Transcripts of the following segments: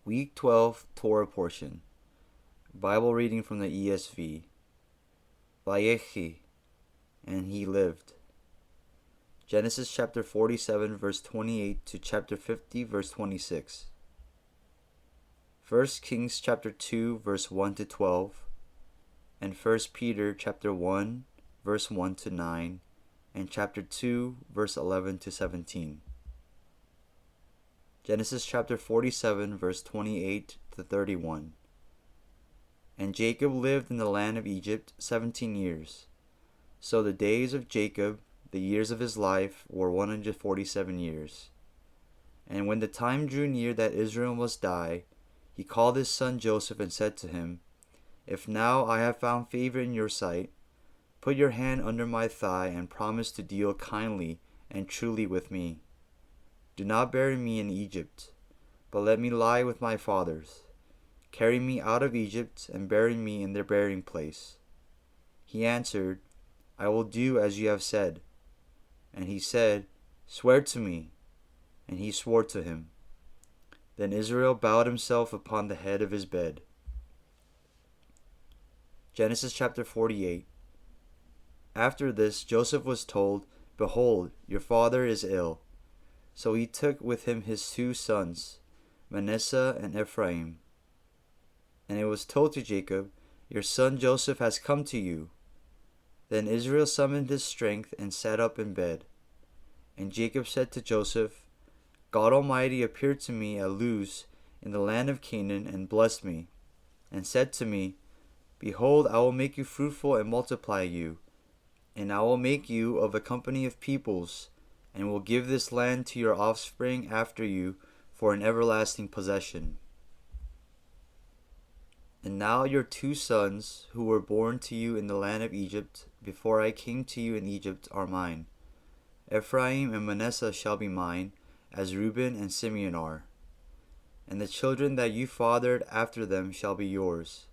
Week 12 Torah Portion Bible Reading from the ESV. Vayechi, and he lived. Genesis chapter 47 verse 28 to chapter 50 verse 26. 1 Kings chapter 2 verse 1 to 12, and 1 Peter chapter 1 verse 1 to 9, and chapter 2 verse 11 to 17. Genesis chapter 47 verse 28 to 31. And Jacob lived in the land of Egypt 17 years. So the days of Jacob, the years of his life, were 147 years. And when the time drew near that Israel must die, he called his son Joseph and said to him, If now I have found favor in your sight, put your hand under my thigh and promise to deal kindly and truly with me. Do not bury me in Egypt, but let me lie with my fathers. Carry me out of Egypt and bury me in their burying place. He answered, I will do as you have said. And he said, Swear to me. And he swore to him. Then Israel bowed himself upon the head of his bed. Genesis chapter 48. After this, Joseph was told, Behold, your father is ill. So he took with him his 2 sons, Manasseh and Ephraim. And it was told to Jacob, Your son Joseph has come to you. Then Israel summoned his strength and sat up in bed. And Jacob said to Joseph, God Almighty appeared to me at Luz in the land of Canaan and blessed me, and said to me, Behold, I will make you fruitful and multiply you, and I will make you of a company of peoples, and will give this land to your offspring after you for an everlasting possession. And now your 2 sons, who were born to you in the land of Egypt, before I came to you in Egypt, are mine. Ephraim and Manasseh shall be mine, as Reuben and Simeon are. And the children that you fathered after them shall be yours.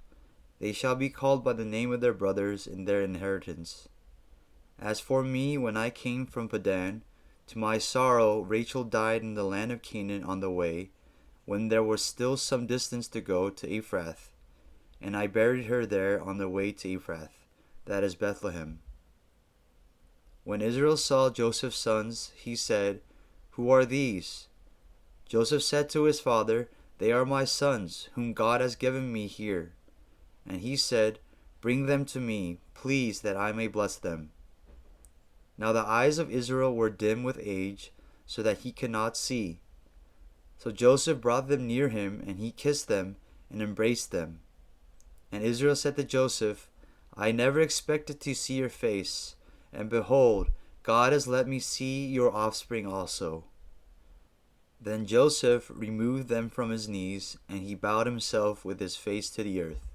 They shall be called by the name of their brothers in their inheritance. As for me, when I came from Padan, to my sorrow Rachel died in the land of Canaan on the way, when there was still some distance to go to Ephrath. And I buried her there on the way to Ephrath, that is Bethlehem. When Israel saw Joseph's sons, he said, Who are these? Joseph said to his father, They are my sons, whom God has given me here. And he said, Bring them to me, please, that I may bless them. Now the eyes of Israel were dim with age, so that he could not see. So Joseph brought them near him, and he kissed them and embraced them. And Israel said to Joseph, I never expected to see your face, and behold, God has let me see your offspring also. Then Joseph removed them from his knees, and he bowed himself with his face to the earth.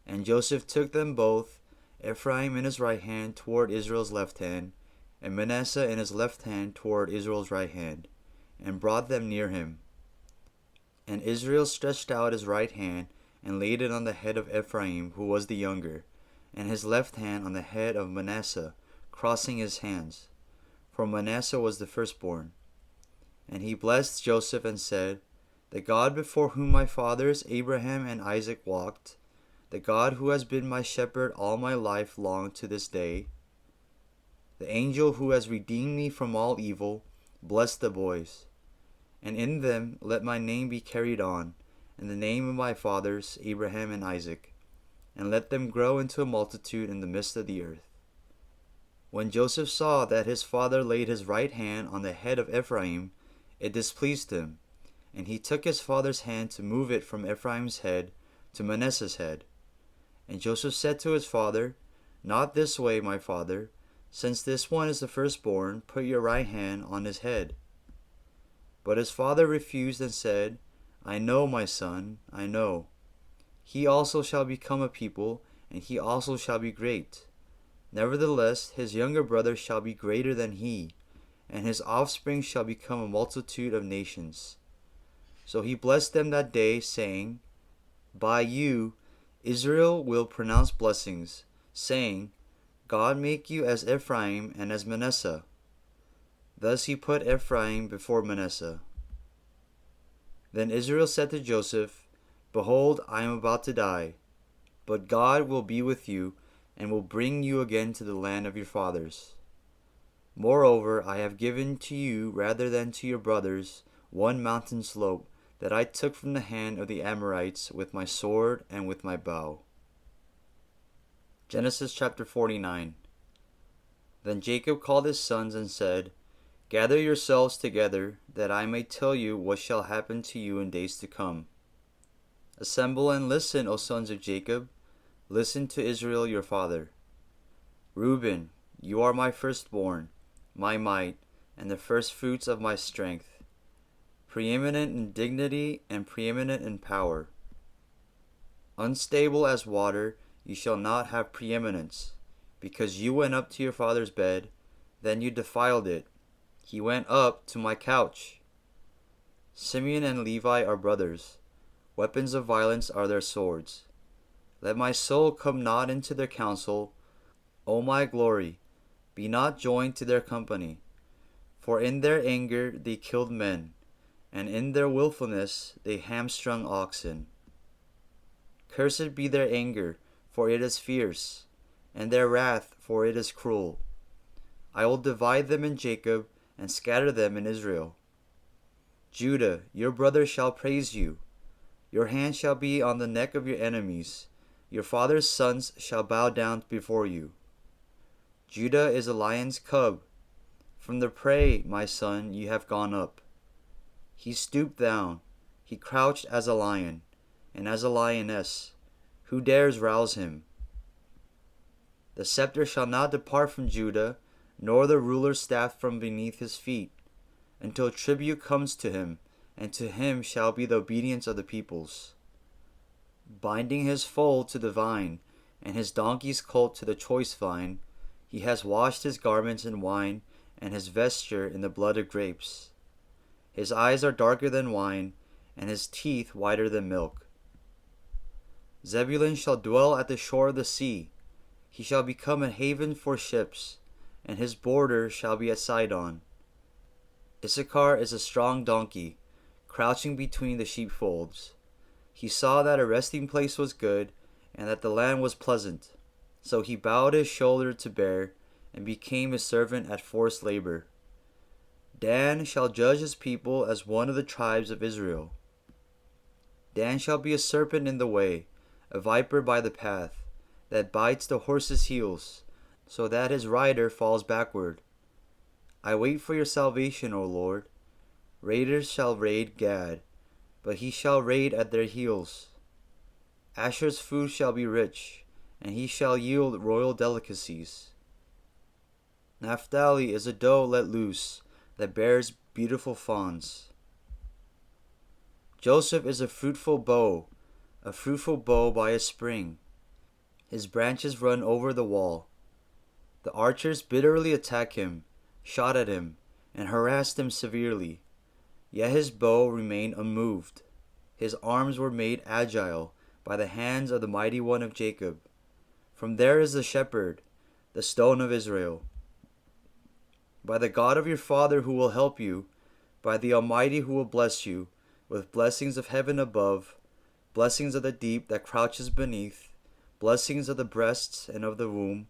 And Joseph took them both, Ephraim in his right hand toward Israel's left hand, and Manasseh in his left hand toward Israel's right hand, and brought them near him. And Israel stretched out his right hand, and laid it on the head of Ephraim, who was the younger, and his left hand on the head of Manasseh, crossing his hands. For Manasseh was the firstborn. And he blessed Joseph and said, The God before whom my fathers Abraham and Isaac walked, the God who has been my shepherd all my life long to this day, the angel who has redeemed me from all evil, bless the boys. And in them let my name be carried on, and the name of my fathers Abraham and Isaac, and let them grow into a multitude in the midst of the earth. When Joseph saw that his father laid his right hand on the head of Ephraim, it displeased him, and he took his father's hand to move it from Ephraim's head to Manasseh's head. And Joseph said to his father, Not this way, my father. Since this one is the firstborn, put your right hand on his head. But his father refused and said, I know, my son, I know. He also shall become a people, and he also shall be great. Nevertheless, his younger brother shall be greater than he, and his offspring shall become a multitude of nations. So he blessed them that day, saying, By you Israel will pronounce blessings, saying, God make you as Ephraim and as Manasseh. Thus he put Ephraim before Manasseh. Then Israel said to Joseph, Behold, I am about to die, but God will be with you, and will bring you again to the land of your fathers. Moreover, I have given to you, rather than to your brothers, one mountain slope, that I took from the hand of the Amorites with my sword and with my bow. Genesis chapter 49. Then Jacob called his sons and said, Gather yourselves together, that I may tell you what shall happen to you in days to come. Assemble and listen, O sons of Jacob. Listen to Israel your father. Reuben, you are my firstborn, my might, and the firstfruits of my strength, preeminent in dignity and preeminent in power. Unstable as water, you shall not have preeminence, because you went up to your father's bed, then you defiled it. He went up to my couch. Simeon and Levi are brothers. Weapons of violence are their swords. Let my soul come not into their counsel. O my glory, be not joined to their company. For in their anger they killed men, and in their willfulness they hamstrung oxen. Cursed be their anger, for it is fierce, and their wrath, for it is cruel. I will divide them in Jacob, and scatter them in Israel. Judah, your brother shall praise you. Your hand shall be on the neck of your enemies. Your father's sons shall bow down before you. Judah is a lion's cub. From the prey, my son, you have gone up. He stooped down. He crouched as a lion, and as a lioness. Who dares rouse him? The scepter shall not depart from Judah, nor the ruler's staff from beneath his feet, until tribute comes to him, and to him shall be the obedience of the peoples. Binding his foal to the vine, and his donkey's colt to the choice vine, he has washed his garments in wine, and his vesture in the blood of grapes. His eyes are darker than wine, and his teeth whiter than milk. Zebulun shall dwell at the shore of the sea. He shall become a haven for ships, and his border shall be at Sidon. Issachar is a strong donkey, crouching between the sheepfolds. He saw that a resting place was good, and that the land was pleasant. So he bowed his shoulder to bear, and became a servant at forced labor. Dan shall judge his people as one of the tribes of Israel. Dan shall be a serpent in the way, a viper by the path, that bites the horse's heels, so that his rider falls backward. I wait for your salvation, O Lord. Raiders shall raid Gad, but he shall raid at their heels. Asher's food shall be rich, and he shall yield royal delicacies. Naphtali is a doe let loose, that bears beautiful fawns. Joseph is a fruitful bow by a spring. His branches run over the wall. The archers bitterly attacked him, shot at him, and harassed him severely. Yet his bow remained unmoved. His arms were made agile by the hands of the mighty one of Jacob. From there is the shepherd, the stone of Israel. By the God of your father who will help you, by the Almighty who will bless you, with blessings of heaven above, blessings of the deep that crouches beneath, blessings of the breasts and of the womb.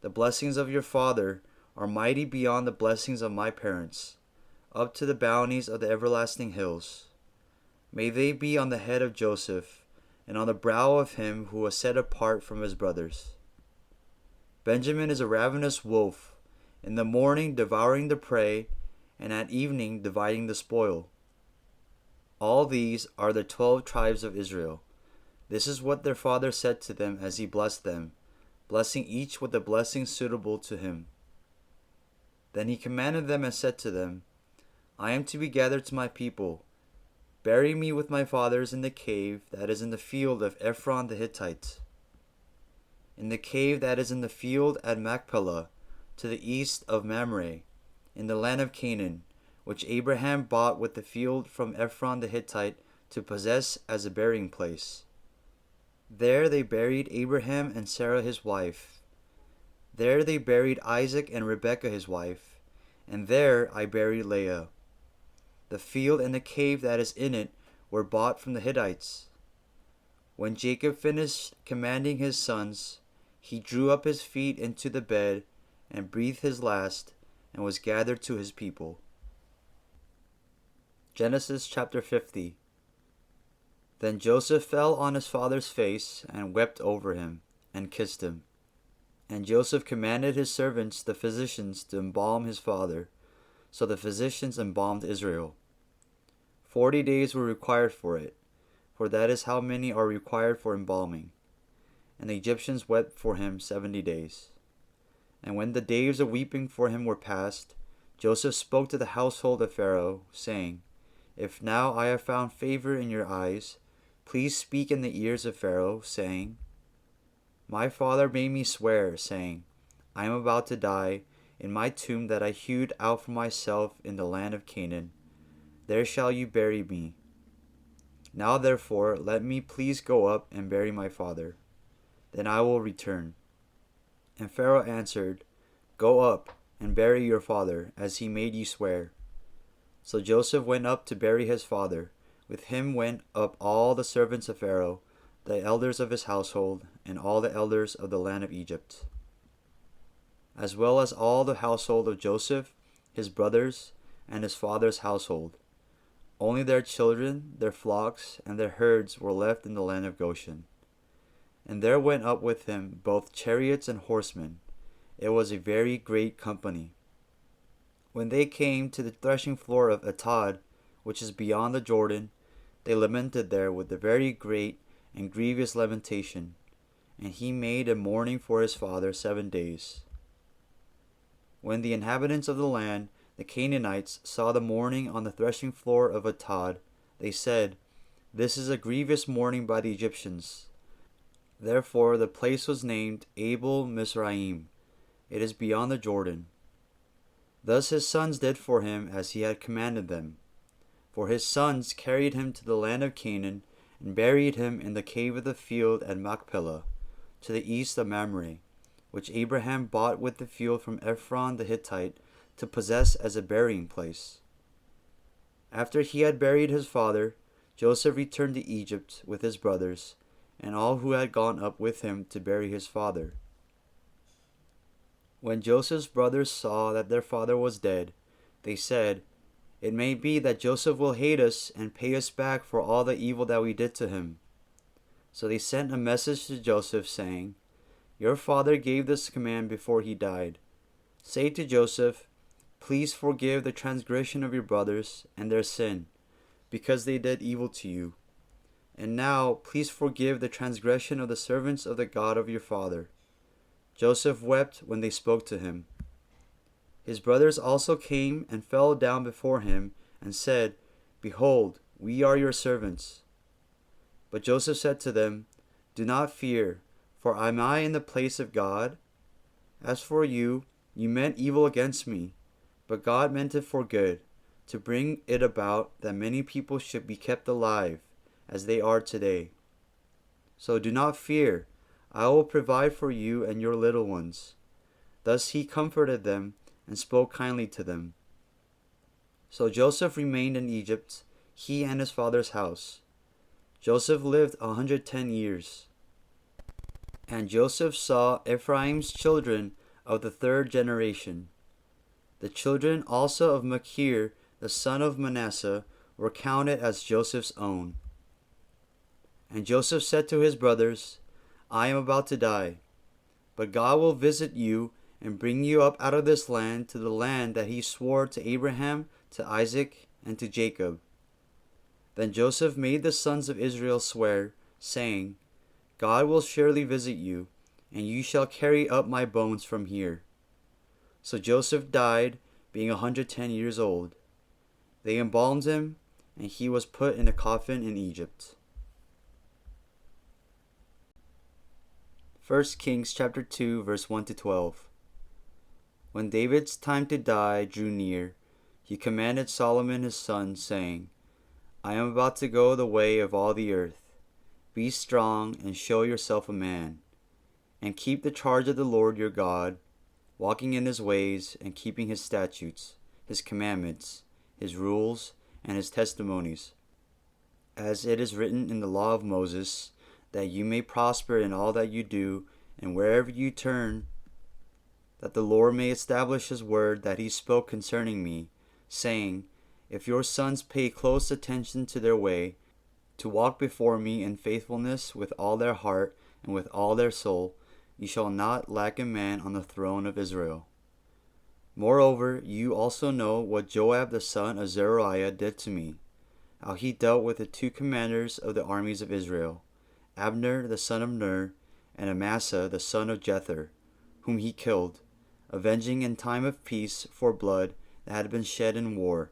The blessings of your father are mighty beyond the blessings of my parents, up to the bounties of the everlasting hills. May they be on the head of Joseph, and on the brow of him who was set apart from his brothers. Benjamin is a ravenous wolf, in the morning devouring the prey, and at evening dividing the spoil. All these are the 12 tribes of Israel. This is what their father said to them as he blessed them, blessing each with a blessing suitable to him. Then he commanded them and said to them, I am to be gathered to my people. Bury me with my fathers in the cave that is in the field of Ephron the Hittite, in the cave that is in the field at Machpelah, to the east of Mamre, in the land of Canaan, which Abraham bought with the field from Ephron the Hittite to possess as a burying place. There they buried Abraham and Sarah his wife. There they buried Isaac and Rebekah his wife, and there I buried Leah. The field and the cave that is in it were bought from the Hittites. When Jacob finished commanding his sons, he drew up his feet into the bed and breathed his last and was gathered to his people. Genesis chapter 50. Then Joseph fell on his father's face and wept over him and kissed him. And Joseph commanded his servants, the physicians, to embalm his father. So the physicians embalmed Israel. 40 days were required for it, for that is how many are required for embalming. And the Egyptians wept for him 70 days. And when the days of weeping for him were past, Joseph spoke to the household of Pharaoh, saying, If now I have found favor in your eyes, please speak in the ears of Pharaoh, saying, My father made me swear, saying, I am about to die in my tomb that I hewed out for myself in the land of Canaan. There shall you bury me. Now therefore let me please go up and bury my father. Then I will return. And Pharaoh answered, Go up and bury your father, as he made you swear. So Joseph went up to bury his father. With him went up all the servants of Pharaoh, the elders of his household, and all the elders of the land of Egypt, as well as all the household of Joseph, his brothers, and his father's household. Only their children, their flocks, and their herds were left in the land of Goshen. And there went up with him both chariots and horsemen. It was a very great company. When they came to the threshing floor of Atad, which is beyond the Jordan, they lamented there with a very great and grievous lamentation. And he made a mourning for his father 7 days. When the inhabitants of the land, the Canaanites, saw the mourning on the threshing floor of Atad, they said, This is a grievous mourning by the Egyptians. Therefore the place was named Abel Mizraim. It is beyond the Jordan. Thus his sons did for him as he had commanded them. For his sons carried him to the land of Canaan, and buried him in the cave of the field at Machpelah, to the east of Mamre, which Abraham bought with the field from Ephron the Hittite, to possess as a burying place. After he had buried his father, Joseph returned to Egypt with his brothers, and all who had gone up with him to bury his father. When Joseph's brothers saw that their father was dead, they said, It may be that Joseph will hate us and pay us back for all the evil that we did to him. So they sent a message to Joseph, saying, Your father gave this command before he died. Say to Joseph, Please forgive the transgression of your brothers and their sin, because they did evil to you. And now please forgive the transgression of the servants of the God of your father. Joseph wept when they spoke to him. His brothers also came and fell down before him and said, Behold, we are your servants. But Joseph said to them, Do not fear, for am I in the place of God? As for you, you meant evil against me, but God meant it for good, to bring it about that many people should be kept alive, as they are today. So do not fear, I will provide for you and your little ones. Thus he comforted them and spoke kindly to them. So Joseph remained in Egypt, he and his father's house. Joseph lived 110 years. And Joseph saw Ephraim's children of the third generation. The children also of Machir, the son of Manasseh, were counted as Joseph's own. And Joseph said to his brothers, I am about to die, but God will visit you and bring you up out of this land to the land that he swore to Abraham, to Isaac, and to Jacob. Then Joseph made the sons of Israel swear, saying, God will surely visit you, and you shall carry up my bones from here. So Joseph died, being 110 years old. They embalmed him, and he was put in a coffin in Egypt. 1 Kings chapter 2, verse 1 to 12. When David's time to die drew near, he commanded Solomon his son, saying, I am about to go the way of all the earth. Be strong and show yourself a man, and keep the charge of the Lord your God, walking in his ways and keeping his statutes, his commandments, his rules, and his testimonies. as it is written in the law of Moses, that you may prosper in all that you do, and wherever you turn, that the Lord may establish his word that he spoke concerning me, saying, If your sons pay close attention to their way, to walk before me in faithfulness with all their heart and with all their soul, you shall not lack a man on the throne of Israel. Moreover, you also know what Joab the son of Zeruiah did to me, how he dealt with the two commanders of the armies of Israel, Abner the son of Ner, and Amasa the son of Jether, whom he killed, avenging in time of peace for blood that had been shed in war,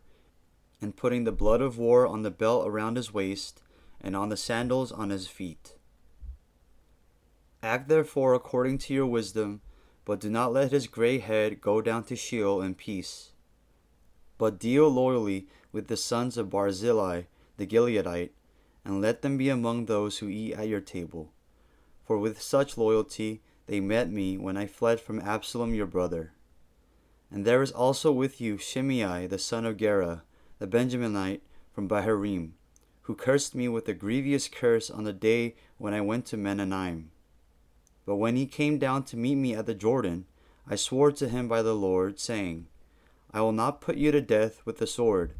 and putting the blood of war on the belt around his waist, and on the sandals on his feet. Act therefore according to your wisdom, but do not let his gray head go down to Sheol in peace. But deal loyally with the sons of Barzillai the Gileadite, and let them be among those who eat at your table. For with such loyalty they met me when I fled from Absalom your brother. And there is also with you Shimei the son of Gera, the Benjaminite from Baharim, who cursed me with a grievous curse on the day when I went to Menanaim. But when he came down to meet me at the Jordan, I swore to him by the Lord, saying, I will not put you to death with the sword.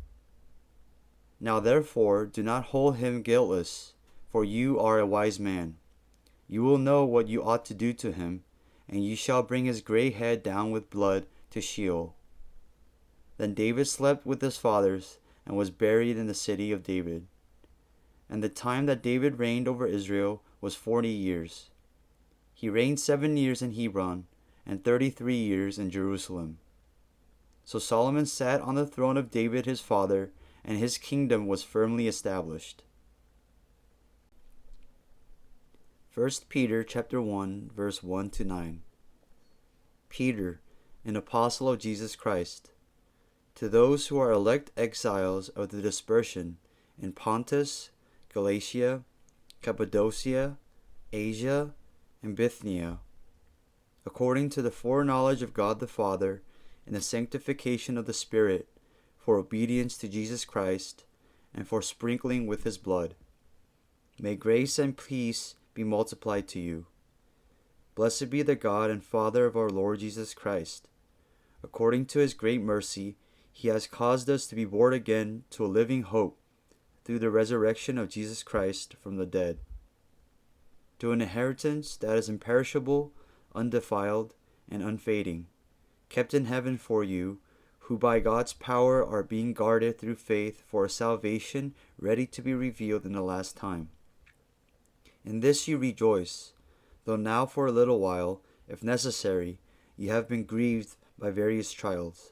Now therefore do not hold him guiltless, for you are a wise man. You will know what you ought to do to him, and you shall bring his gray head down with blood to Sheol. Then David slept with his fathers, and was buried in the city of David. And the time that David reigned over Israel was 40 years. He reigned 7 years in Hebron, and 33 years in Jerusalem. So Solomon sat on the throne of David his father, and his kingdom was firmly established. 1 Peter chapter 1, verse 1 to 9. Peter, an apostle of Jesus Christ, to those who are elect exiles of the dispersion in Pontus, Galatia, Cappadocia, Asia, and Bithynia, according to the foreknowledge of God the Father, and the sanctification of the Spirit, for obedience to Jesus Christ, and for sprinkling with his blood. May grace and peace be multiplied to you. Blessed be the God and Father of our Lord Jesus Christ. According to his great mercy, he has caused us to be born again to a living hope, through the resurrection of Jesus Christ from the dead, to an inheritance that is imperishable, undefiled, and unfading, kept in heaven for you, who by God's power are being guarded through faith for a salvation ready to be revealed in the last time. In this you rejoice, though now for a little while, if necessary, you have been grieved by various trials,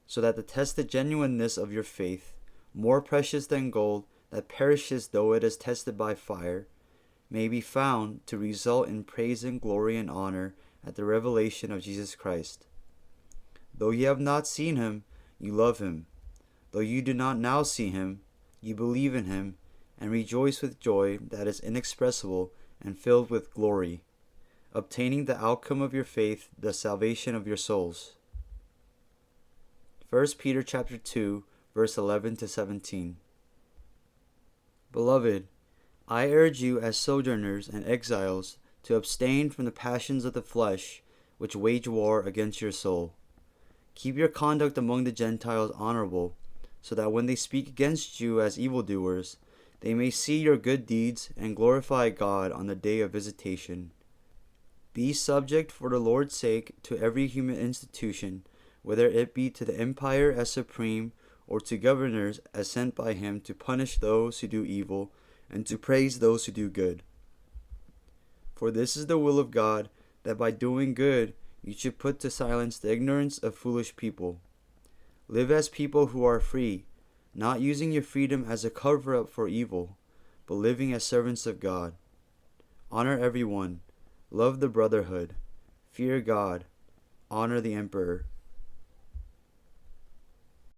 so that the tested genuineness of your faith, more precious than gold that perishes though it is tested by fire, may be found to result in praise and glory and honor at the revelation of Jesus Christ. Though you have not seen him, you love him. Though you do not now see him, you believe in him, and rejoice with joy that is inexpressible and filled with glory, obtaining the outcome of your faith, the salvation of your souls. 1 Peter chapter 2, verse 11 to 17. Beloved, I urge you as sojourners and exiles to abstain from the passions of the flesh, which wage war against your soul. Keep your conduct among the Gentiles honorable, so that when they speak against you as evildoers, they may see your good deeds and glorify God on the day of visitation. Be subject for the Lord's sake to every human institution, whether it be to the empire as supreme, or to governors as sent by him to punish those who do evil, and to praise those who do good. For this is the will of God, that by doing good you should put to silence the ignorance of foolish people. Live as people who are free, not using your freedom as a cover-up for evil, but living as servants of God. Honor everyone, love the brotherhood, fear God, honor the emperor.